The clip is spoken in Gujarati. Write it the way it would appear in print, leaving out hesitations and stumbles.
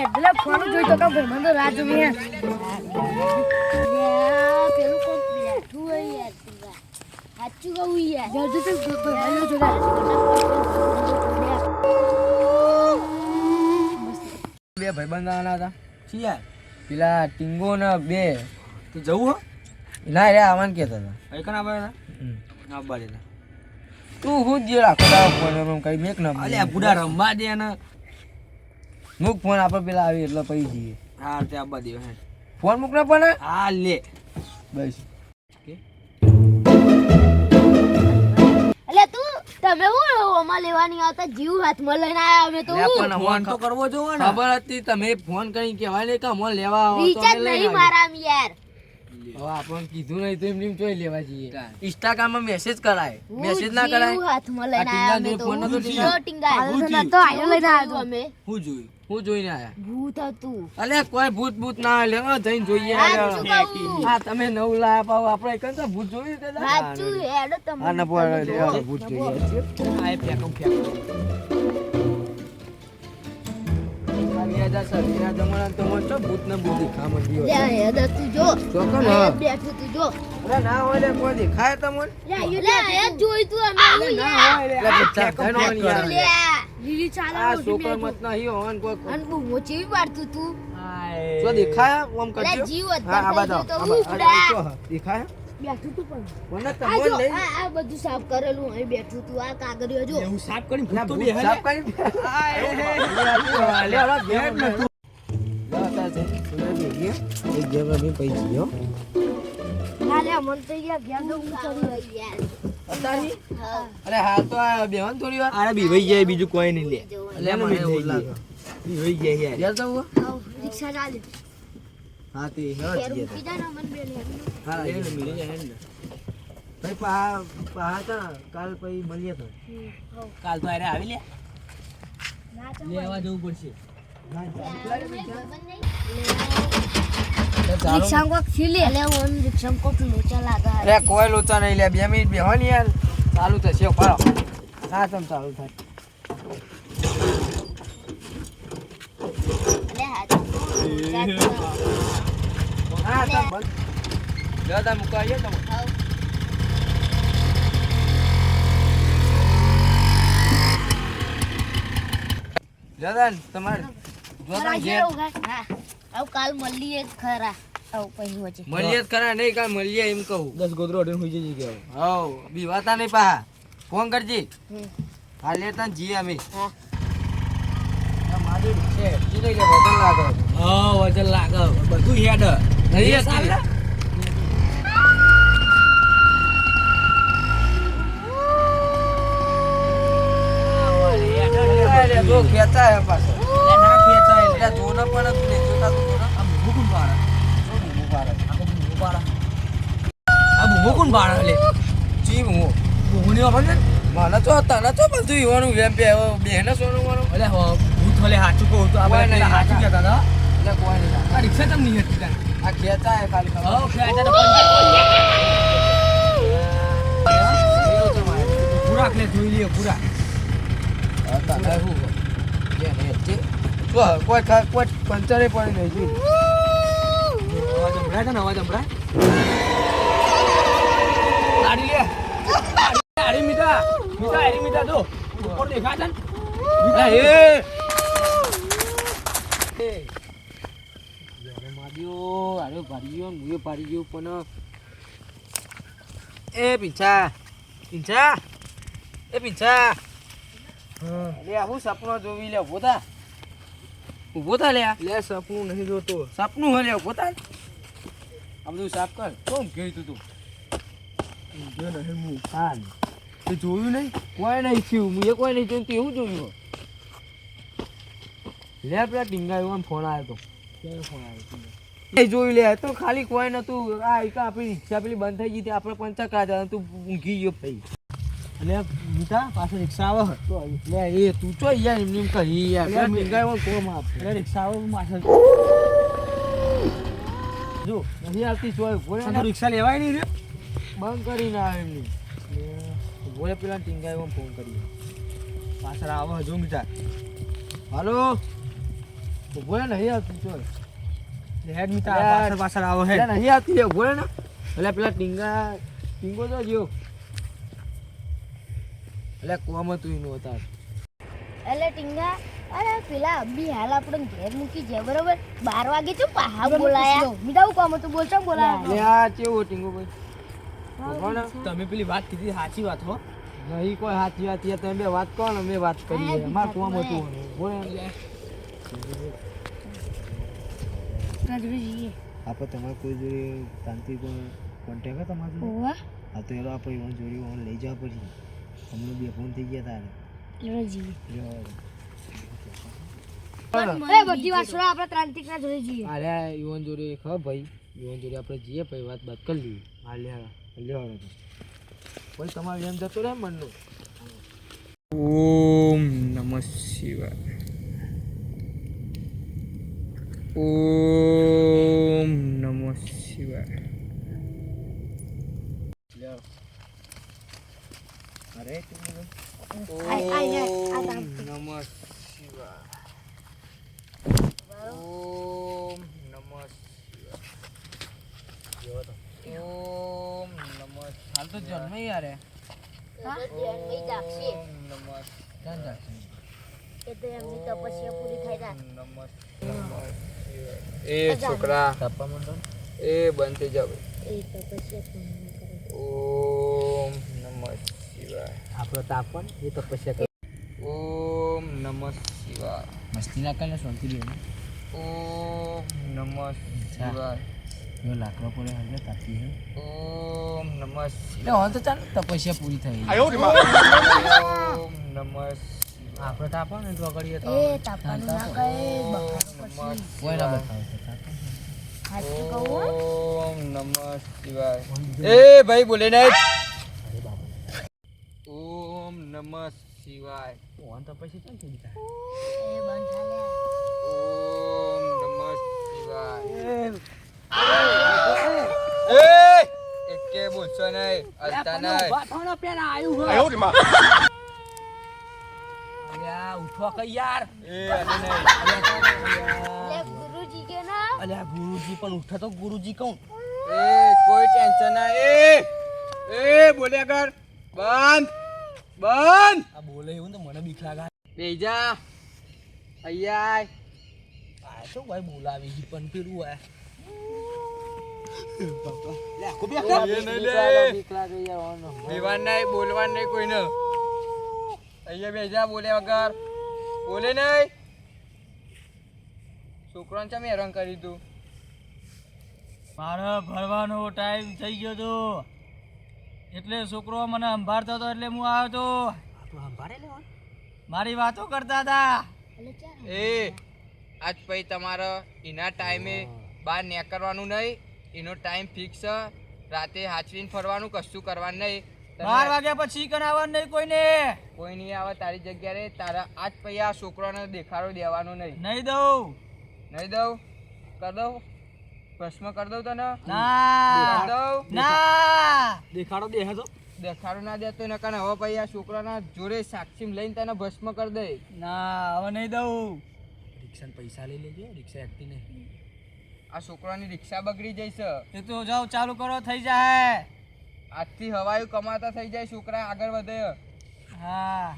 એટલે ફોન જોઈ તો કા ભાઈ મને તો રાહ જોવી હે પેલું કોણ બેઠું હે યાર સાચું કહું યાર જલ્દી તો ભાઈઓ જોડા બે ભાઈબંધ આવવાના હતા શી યાર પેલા ટીંગો ને બે તો જવું હો ના રે આવવાનું કહેતા હતા અહીં કણ આવ્યા હતા આવવા દે તું હું જ રાખો તારો ફોન એમ કઈ મેક ના અલ્યા બુડા રમવા દે ને મૂક ફોન આપણે પેલા આવી એટલે પૈ જઈએ હા તે આવવા દે હે ફોન મૂક ના પણ હા લે બસ એટલે તું તમે હું ઓમાં લેવાની આવતા જીવ હાથમાં લઈને આયા અમે તો ફોન તો કરવો જોવો ને ખબર હતી તમે ફોન કરી કહેવાય ને કે મને લેવા આવો તો રિચાર્જ નહીં મારામ યાર હવે આપણને કીધું નહીં તો એમ ચોઈ લેવા જઈએ ઇન્સ્ટાગ્રામમાં મેસેજ કરાય મેસેજ ના કરાય જીવ હાથમાં લઈને આયા અમે તો ફોન નતો ટીંગા તો આયો લઈને આવ્યો અમે હું જોયું હું જોઈને આયા ભૂત હતું અલ્યા કોઈ ભૂત ભૂત ના લે જઈને જોઈએ સાચું કહું. હા તમે નવ લાયા પાવ આપણે કઈ તો ભૂત જોયું તે સાચું હેડો તમે હા ના પોર ભૂત જોઈએ આ ફેંકો ફેંકો જમાના તો મને ભૂત ને ભૂત દેખા માંડ્યો લે હેડો તું જો ચોકન અહીંયા બેઠું તું જો અરે ના હોય લે કોઈ દેખાય તમને લે હેડ જોઈ તું અમે આવું યાર એટલે બચ્ચા ઘણો યાર લે લીલી ચાલે આ છોકર મત ના હિયો હોન કોઈ અન બહુ મોચી વાળતું તું જો દેખાય ઓમ લે કરજો જીવ હા આ અત્યારે બાજુ તો હું ઉપડા દેખાય બેઠું તું પણ મને આ તમને જો, લઈ આ બધું સાફ કરેલું અહીં બેઠું તું આ કાગળિયો જો એવું સાફ કરી ના ભૂત તો ભૂત બે સાફ કરી લે હવે બેઠ ન તું એક જગ્યા પર પૈ ગયો ના લે મન તો યાર ઘેર દઉં ચડી યાર અતારી અરે હાલ તો આ બેહન થોડી વાર આરે બીવાઈ જાય બીજું કોઈ નહીં લે એટલે મને એવું લાગે બીવાઈ જાય યાર યાર તો આવ રિક્ષા ચાલે હા તે ઘેર હેડ મૂકી જા ને મન બે લે હા લે ને મિલી જાય ને ભાઈ પા હતા કાલ પછી મળીએ તો કાલ તો આરે આવી લે ના તો લેવા જવું પડશે રિક્ષા કોક ખીલે લે ઓન રિક્ષા કોક લોચા લાગે અરે કોઈ લોચા નહીં લે 2 મિનિટ બેહવાની યાર ચાલુ થશે પાડો હા તમ ચાલુ થાય લે હાથ હા તમ બંધ દાદા મુકાઈએ તમે દાદા તમારે જોતા ઘેર હા આવ કાલ મળીએ જ ખરા આવ પછી વચ્ચે મળીએ જ ખરા નહીં કાલ મળીએ એમ કહું 10 ગોદરો અડીને હોઈ જઈ ગયા હવ બીવાતા નહીં પાહા ફોન કરજી હમ. હા લેતા જીએ અમે હા મારી છે ઈ નહીં લે વજન લાગે હા વજન લાગે બધું હેડ નહીં ચાલે અરે જો ખેંચાય પાછો ના ખેંચાય એટલે જોનો પણ તું નહીં જોતા તું જોનો આ ભૂકુન બાળા શું ભૂખું પાડે આ ભૂકુન બાળા લે જી હું ભૂકુની વાપર ને મને તો તને તો બધું ઈવાનું વેમ બે બેને સોનું મારું અલે ભૂત ભલે હાચું કહું તો કોઈ આપણે નહીં, હાચું કાકા. કહેતા હતા એટલે કોઈ નહીં આ રિક્ષા તમ નહીં હતી તાન આ ખેંચાય ખાલી ખબર હા ખેંચા તો પૂરા કલે જોઈ લે પૂરા તને શું કોઈ પંચરે પડી નહીં જોઈ અવાજ સંભળાય છે ને અવાજ સંભળાય ગાડી લે ગાડી મીઠા જો ઉપર દેખાય છે ને મીઠા એ પીંછા લે હું સપનો જોવી લે ઉભો થા લે લે સપનું નહીં જોતો સપનું હે લે ઉભો થા આ બધું સાફ કર કોમ કહ્યું તું જો નહીં હું હા તે જોયું નહીં કોઈ નહીં થયું મેં કોઈ નહીં જોયું તેવું જોયું લે પેલા ટીંગાયું ફોન આવ્યો તો ક્યારે ફોન આવ્યો એ જોયું લે તો ખાલી કોઈ નતું આ એક આપણી રિક્ષા પેલી બંધ થઈ ગઈ હતી આપણે પંચર કરા તું ઊંઘી ગયો ભાઈ એટલે મીઠા પાછળ રિક્ષા આવે તો લે એ તું ચો યાર એમ કહી યાર પેલા ટીંગાયું કોમ આપ એટલે રિક્ષા આવે પાછળ જો નથી આવતી ચોય તો રિક્ષા લેવાય નહીં રે બંધ કરીને આવે એમની બોલે પેલા ટીંગાયું ફોન કરી પાછળ આવે જો મીઠા હાલો ઉભો રહે, નહીં આવતી ચોલ. હેડ મિતા યાર. પાછળ પાછળ આવો હે એટલે નહીં આવતી લે, ઉભો રહે ને. એટલે પેલા ટીંગો તો જો. એટલે કુવામાં તું એનું હતા. એટલે ટીંગા અરે પેલા અબ્બી હાલ આપણે ઘેર મૂકી જાય બરોબર 12 વાગે તો પાહા બોલાયા મીઠાવું કામ હતું બોલતો એટલે બોલાયા આ કેવું ટીંગો ભાઈ? ઉભો ને. તમે પેલી વાત કીધી સાચી વાત હો નહીં કોઈ સાચી વાત છે, તમે બે વાત કરો ને મેં વાત કરી. હા, અમારે કુવામાં હતું. ઉભો રહે. રાજવીજી આપણે તમારે કોઈ જોડે તાંત્રિક કોન્ટેક્ટ હોય તમારે જોડે? ઓવા હા તો એનો આપણે ઈવન જોડી ઓન લઈ જવા પછી અમને બે ફોન થઈ ગયા તારે. રાજી જો એ બધી વાત છોડો આપણે ત્રાંતિક ના જોડે જઈએ અરે ઈવન જોડે ખબર ભાઈ, ઈવન જોડે આપણે જઈએ પછી વાત કરી લઈએ. હા લ્યો ભાઈ તમારે એમ જતો રહે મનનું. ઓમ નમઃ શિવાય ઓમ નમઃ શિવાય લ્યો. અરે તું આય આ ઓમ ત્રાંતિક નમઃ શિવાય ઓમ નમઃ શિવાય ઓમ નમઃ હાલ તો જન્મ યાર હે. હા એમની જાગશે ઓમ નમઃ ક્યાં જાશે? એ તો એમની તપસ્યા પૂરી થઈ જાય નમઃ એ છોકરા તાપા મંડળ. એ બંધ થઈ જાવ એ તપસ્યા પૂર્ણ કરે ઓમ નમઃ શિવાય આપણો તાપન એ તપસ્યા કરે. ઓમ નમઃ શિવાય મસ્તી ના કરે શાંતિ લે. ઓમ નમઃ શિવાય જો લાકડો પડે હલે તાતી હે. ઓમ નમઃ એટલે શિવાય હવે તો ચાલ તપસ્યા પૂરી થઈ. ઓમ નમઃ આપણે તાપા ને તો આગળ તો એ તાપાનું ના કહે બહાર પછી કોઈ ના બતાવે તો તાપા. સાચું કહું હો? ઓમ નમઃ શિવાય એ ભાઈ બોલે નહીં અરે બાબા ઓમ નમઃ શિવાય ઓન તપસ્યા ચાલ થઈ ગયા. એ બંધ થાલ્યા ઓમ નમઃ શિવાય એ એકે બોલશો નહીં અલતા નહીં અલ્યા ઉઠો કઈ યાર. એ અને નહીં એટલે ગુરુજી કે ના અલ્યા ગુરુજી પણ ઉઠે તો ગુરુજી કહું. એ કોઈ ટેન્શન ના એ બોલ્યા કર બંધ બંધ આ બોલે એવું તો મને બીક લાગે. બેજા અહીંયા આ શું ભાઈ બોલાવી જી પણ પીરું આ. બીક લાગે યાર ઓનો. દીવાન નહીં બોલવાન નહીં કોઈને અહીંયા બેજા બોલ્યા વગર બોલે નહીં છોકરાને ચમ હેરાન કરી તું મારે ભરવાનો ટાઈમ થઈ ગયો તો એટલે છોકરો મને સંભાળતો હતો એટલે હું આવ્યો તો તું સંભાળે લેવા. મારી વાતો કરતા હતા એટલે ચાલ એ આજ પછી તમારે એના ટાઈમે બહાર નીકળવાનું નહીં એનો ટાઈમ ફિક્સ રાતે હાચવીને ફરવાનું કશું કરવાનું નહીં 12 વાગ્યા પછી કરાવવાનું નહીં કોઈને કોઈ નહીં આવે તારી જગ્યાએ તારા આજ પછી આ છોકરાને દેખાડો દેવાનો નહીં નહીં દઉં નહીં દઉં કર દઉં ભસ્મ કરી દઉં તને ના કરી દઉં ના દેખાડો દે હે તો. દેખાડો ના દેતો ને કાને હવે પછી આ છોકરાના જોડે સાક્ષી લઈને તને ભસ્મ કરી દે ના હવે નહીં દઉં રિક્ષાના પૈસા લઈ લેજો, રિક્ષા એકતી નહીં. આ છોકરાની રિક્ષા બગડી જઈશે એ તો જાઓ ચાલુ કરો થઈ જાય આજથી હવાયું કમાતા થઈ જાય છોકરા આગળ વધે હા